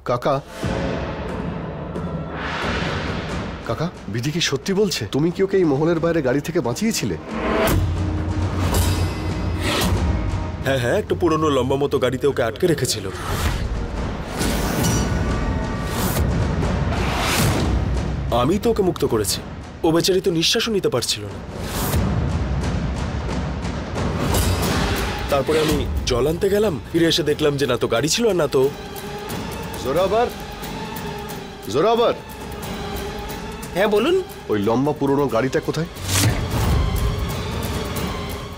কাকা কাকা, বিধি কি সত্যি বলছে? তুমি কি ওকে এই মহলের বাইরে গাড়ি থেকে বাঁচিয়েছিলে? হ্যাঁ হ্যাঁ, একটা পুরনো লম্বা মতো গাড়িতে ওকে আটকে রেখেছিল। আমি তো ওকে মুক্ত করেছি। ও বেচারি তো নিঃশ্বাসও নিতে পারছিল না। তারপরে আমি জল আনতে গেলাম, ফিরে এসে দেখলাম যে না তো গাড়ি ছিল আর না তো। জোরাবার, জোরাবার। হ্যাঁ বলুন। ওই লম্বা পুরনো গাড়িটা কোথায়?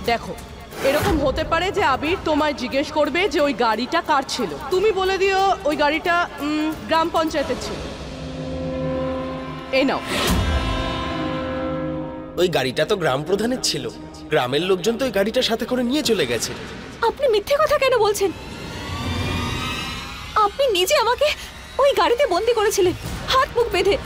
দেখো, এরকম হতে পারে যে আবির তোমায় জিজ্ঞেস করবে যে ওই গাড়িটা কার ছিল। তুমি বলে দিও ওই গাড়িটা গ্রাম পঞ্চায়েতের ছিল। এই নাও। ওই গাড়িটা তো গ্রাম প্রধানের ছিল। গ্রামের লোকজন তো ওই গাড়িটা সাথে করে নিয়ে চলে গেছে। আপনি মিথ্যে কথা কেন বলছেন? আপনি নিজে আমাকে ওই গাড়িতে বন্দি করেছিলেন, হাত মুখ বেঁধে।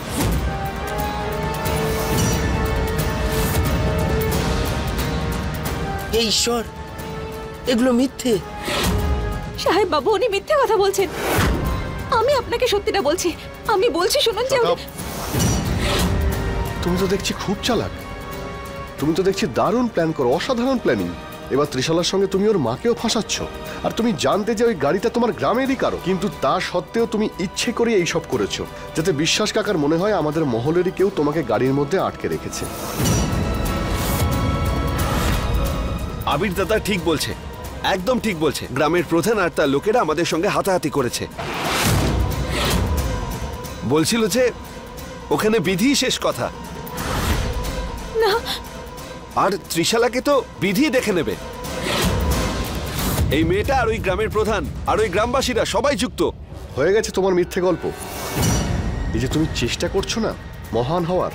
এই ঈশ্বর, এগুলো মিথ্যে। সাহেব বাবু, উনি মিথ্যে কথা বলছেন। আমি আপনাকে সত্যিটা বলছি। আমি বলছি শুনুন যে তুমি তো দেখছি খুব চালাক। তুমি তো দেখছি দারুণ প্ল্যান করো, অসাধারণ প্ল্যানিং। এবার ত্রিশালার সঙ্গে তুমি ওর মাকেও ফাঁসাচ্ছ। আর তুমি জানতে যে ওই গাড়িটা তোমার গ্রামেরই কারো, কিন্তু তা সত্ত্বেও তুমি ইচ্ছে করে এইসব করেছো, যাতে বিশ্বাস কাকার মনে হয় আমাদের মহলেরই কেউ তোমাকে গাড়ির মধ্যে আটকে রেখেছে। আবির দাদা ঠিক বলছে, একদম ঠিক বলছে। গ্রামের প্রধান আর তার লোকেরা আমাদের সঙ্গে হাতাহাতি করেছে। বলছিল যে ওখানে বিধি শেষ কথা। না, আর ত্রিশালাকে তো বিধি দেখে নেবে। এই মেয়েটা আর ওই গ্রামের প্রধান আর ওই গ্রামবাসীরা সবাই যুক্ত। হয়ে গেছে তোমার মিথ্যে গল্প। এই যে তুমি চেষ্টা করছো না মহান হওয়ার,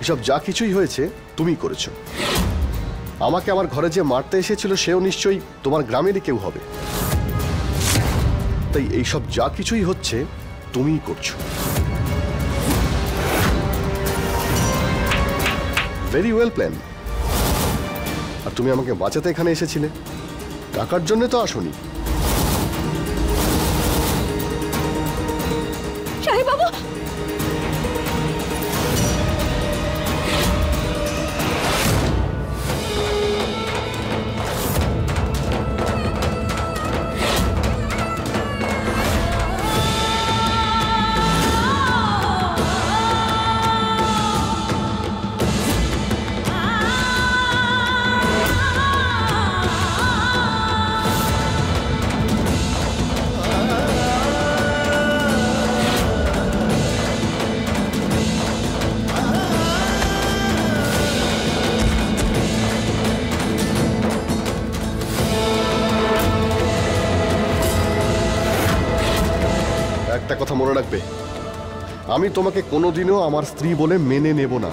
এসব যা কিছুই হয়েছে তুমি করেছো। আমাকে আমার ঘরে যে মারতে এসেছিল সেও নিশ্চয়ই তোমার গ্রামেরই কেউ হবে। তাই এইসব যা কিছুই হচ্ছে তুমিই করছো। Very well plan. আর তুমি আমাকে বাঁচাতে এখানে এসেছিলে, টাকার জন্য তো আসোনি। সাহেব বাবু, একটা কথা মনে রাখবে, আমি তোমাকে কোনোদিনও আমার স্ত্রী বলে মেনে নেব না।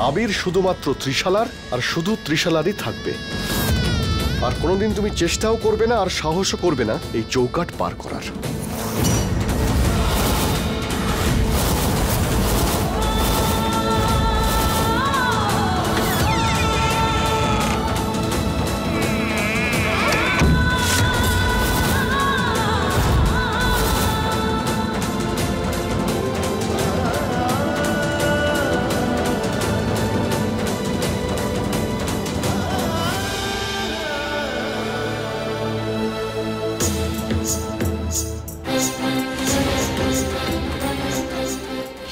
আবির শুধুমাত্র ত্রিশালার আর শুধু ত্রিশালারই থাকবে। আর কোনোদিন তুমি চেষ্টাও করবে না আর সাহসও করবে না এই চৌকাট পার করার।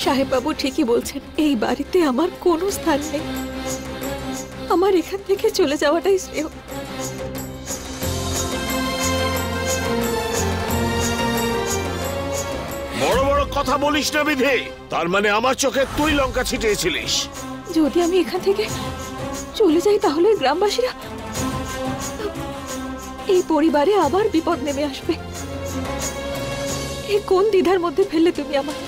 সাহেব বাবু ঠিকই বলছেন। এই বাড়িতে আমার কোনো স্থান নেই। আমার এখান থেকে চলে যাওয়াটাই শ্রেয়। বড় বড় কথা বলিস না বিধি। তার মানে আমার চোখে তুই লঙ্কা ছিটিয়েছিলিস। যদি আমি এখান থেকে চলে যাই তাহলে গ্রামবাসীরা, এই পরিবারে আবার বিপদ নেমে আসবে। এই কোন দ্বিধার মধ্যে ফেললে তুমি আমার।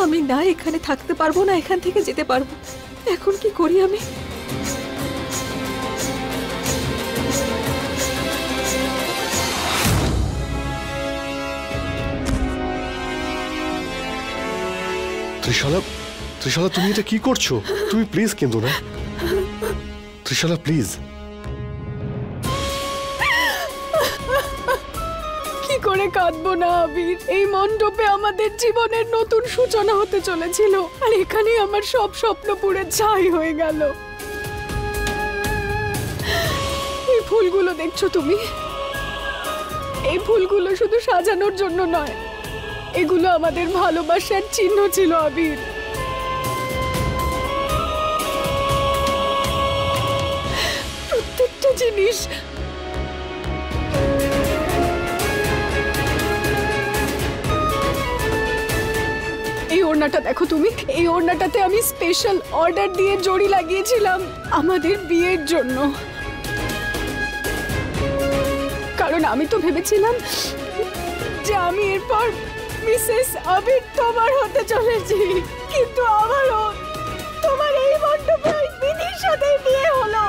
আমি না এখানে থাকতে পারবো না এখান থেকে যেতে পারবো। এখন কি করি আমি? ত্রিশালা, ত্রিশালা তুমি এটা কি করছো? তুমি প্লিজ কেঁদো না। ত্রিশালা প্লিজ। কি করে কাঁদবো না আবির? এই মণ্ডপে আমাদের জীবনের নতুন সূচনা হতে চলেছিল, আর এখানে আমার সব স্বপ্ন পুড়ে ছাই হয়ে গেল। এই ফুলগুলো দেখছো তুমি? এই ফুলগুলো শুধু সাজানোর জন্য নয়, এগুলো আমাদের ভালোবাসার চিহ্ন ছিল আবির। প্রত্যেকটা জিনিস এই ওড়নাটা দেখো তুমি, এই ওড়নাটাতে আমি স্পেশাল অর্ডার দিয়ে জড়ি লাগিয়েছিলাম আমাদের বিয়ের জন্য। কারণ আমি তো ভেবেছিলাম যে আমি এরপর মিসেস আবির তোমার হতে চলেছি, কিন্তু আমারও তোমার এই মণ্ডপে ওই বিধির সাথে বিয়ে হলো,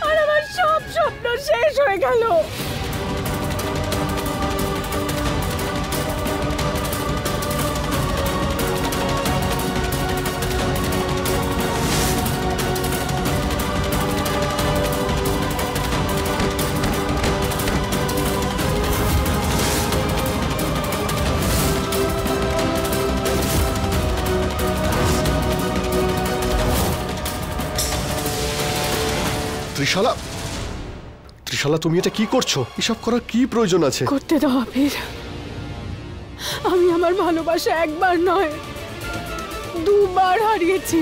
আর আমার সব স্বপ্ন শেষ হয়ে গেল। ত্রিশালা, ত্রিশালা তুমি এটা কি করছো? এসব করার কি প্রয়োজন আছে? করতে দাও আবির। আমি আমার ভালোবাসা একবার নয়, দুবার হারিয়েছি।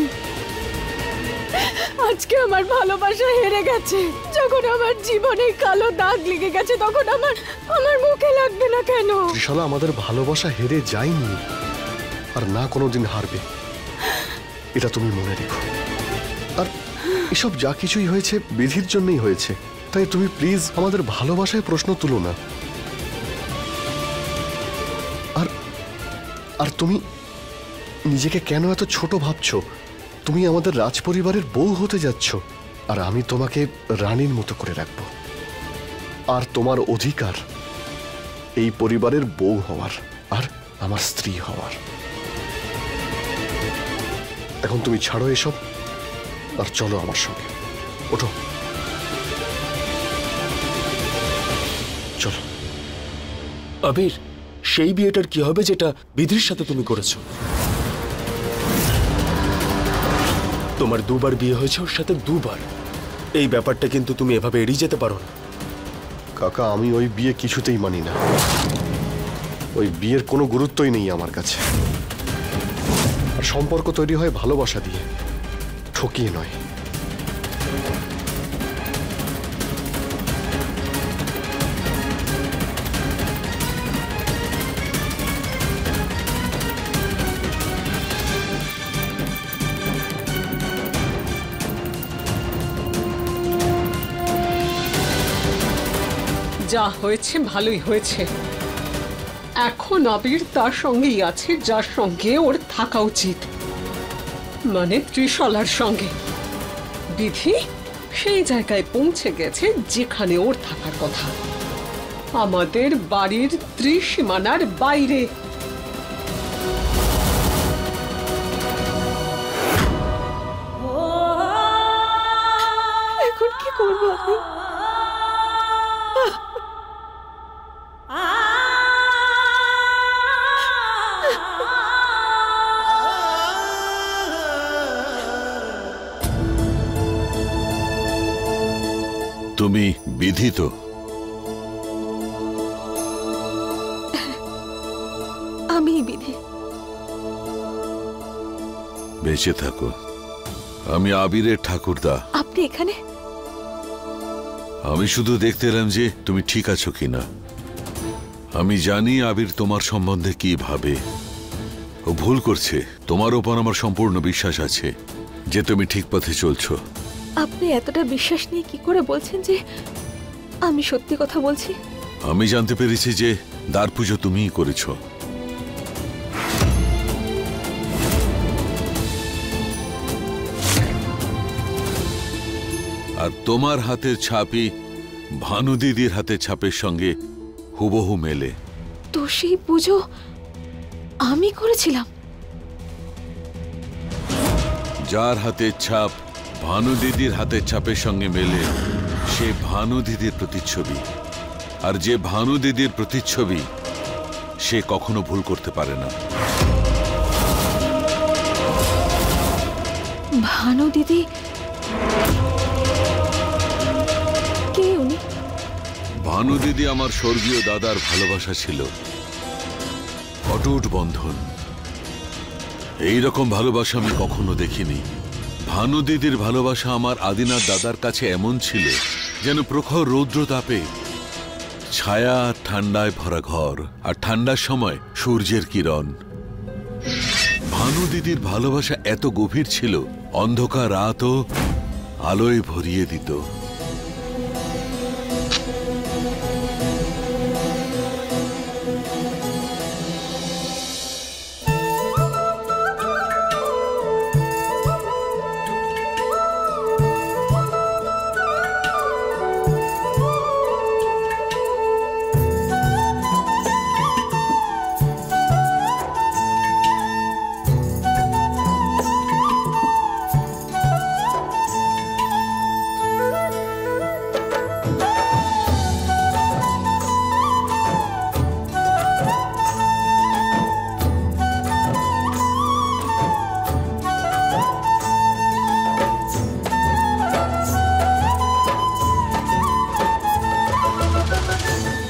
আজকে আমার ভালোবাসা হেরে গেছে। যখন আমার জীবনে কালো দাগ লেগে গেছে, তখন আমার মুখে লাগবে না কেন? ত্রিশালা, আমাদের ভালোবাসা হেরে যায়নি, আর না কোনোদিন হারবে, এটা তুমি মনে রেখো। আর এসব যা কিছুই হয়েছে বিধির জন্যই হয়েছে, তাই তুমি প্লিজ আমাদের ভালোবাসায় প্রশ্ন তুলো না। আর আর তুমি নিজেকে কেন এত ছোট ভাবছো? তুমি আমাদের রাজপরিবারের বউ হতে যাচ্ছ, আর আমি তোমাকে রানীর মতো করে রাখবো। আর তোমার অধিকার এই পরিবারের বউ হওয়ার আর আমার স্ত্রী হওয়ার। এখন তুমি ছাড়ো এসব আর চলো আমার সঙ্গে, ওঠো, চলো। আবির, সেই বিয়েটার কি হবে যেটা বিধির সাথে তুমি করেছো? তোমার দুবার বিয়ে হয়েছে ওর সাথে, দুবার। এই ব্যাপারটা কিন্তু তুমি এভাবে এড়িয়ে যেতে পারো না। কাকা, আমি ওই বিয়ে কিছুতেই মানি না। ওই বিয়ের কোনো গুরুত্বই নেই আমার কাছে। আর সম্পর্ক তৈরি হয় ভালোবাসা দিয়ে, ঠকিয়ে নয়। যা হয়েছে ভালোই হয়েছে। এখন আবির তার সঙ্গেই আছে যার সঙ্গে ওর থাকা উচিত, মানে ত্রিশলার সঙ্গে। বিধি সেই জায়গায় পৌঁছে গেছে যেখানে ওর থাকার কথা, আমাদের বাড়ির ত্রিসীমানার বাইরে। এখন কি করবো আমি? তুমি বিধি তো? আমি বিধি। বেঁচে থাকো। আমি আবিরের ঠাকুরদা। আপনি এখানে? আমি শুধু দেখতে এলাম যে তুমি ঠিক আছো কিনা। আমি জানি আবির তোমার সম্বন্ধে কি ভাবে। ও ভুল করছে। তোমার ওপর আমার সম্পূর্ণ বিশ্বাস আছে যে তুমি ঠিক পথে চলছো। আপনি এতটা বিশ্বাস নিয়ে কি করে বলছেন যে আমি সত্যি কথা বলছি? আমি জানতে পেরেছি যে দ্বার পুজো তুমিই করেছো। আর তোমার হাতের ছাপই ভানু দিদির হাতের ছাপের সঙ্গে হুবহু মেলে। তো সেই পুজো আমি করেছিলাম? যার হাতের ছাপ ভানু দিদির হাতের ছাপের সঙ্গে মেলে সে ভানু দিদির প্রতিচ্ছবি। আর যে ভানু দিদির প্রতিচ্ছবি সে কখনো ভুল করতে পারে না। ভানু দিদি কে উনি? ভানু দিদি আমার স্বর্গীয় দাদার ভালোবাসা ছিল, অটুট বন্ধন। এই রকম ভালোবাসা আমি কখনো দেখিনি। ভানু দিদির ভালোবাসা আমার আদিনাথ দাদার কাছে এমন ছিল যেন প্রখর রৌদ্র তাপে ছায়া আর ঠান্ডায় ভরা ঘর, আর ঠান্ডার সময় সূর্যের কিরণ। ভানু দিদির ভালোবাসা এত গভীর ছিল, অন্ধকার রাতও আলোয় ভরিয়ে দিত।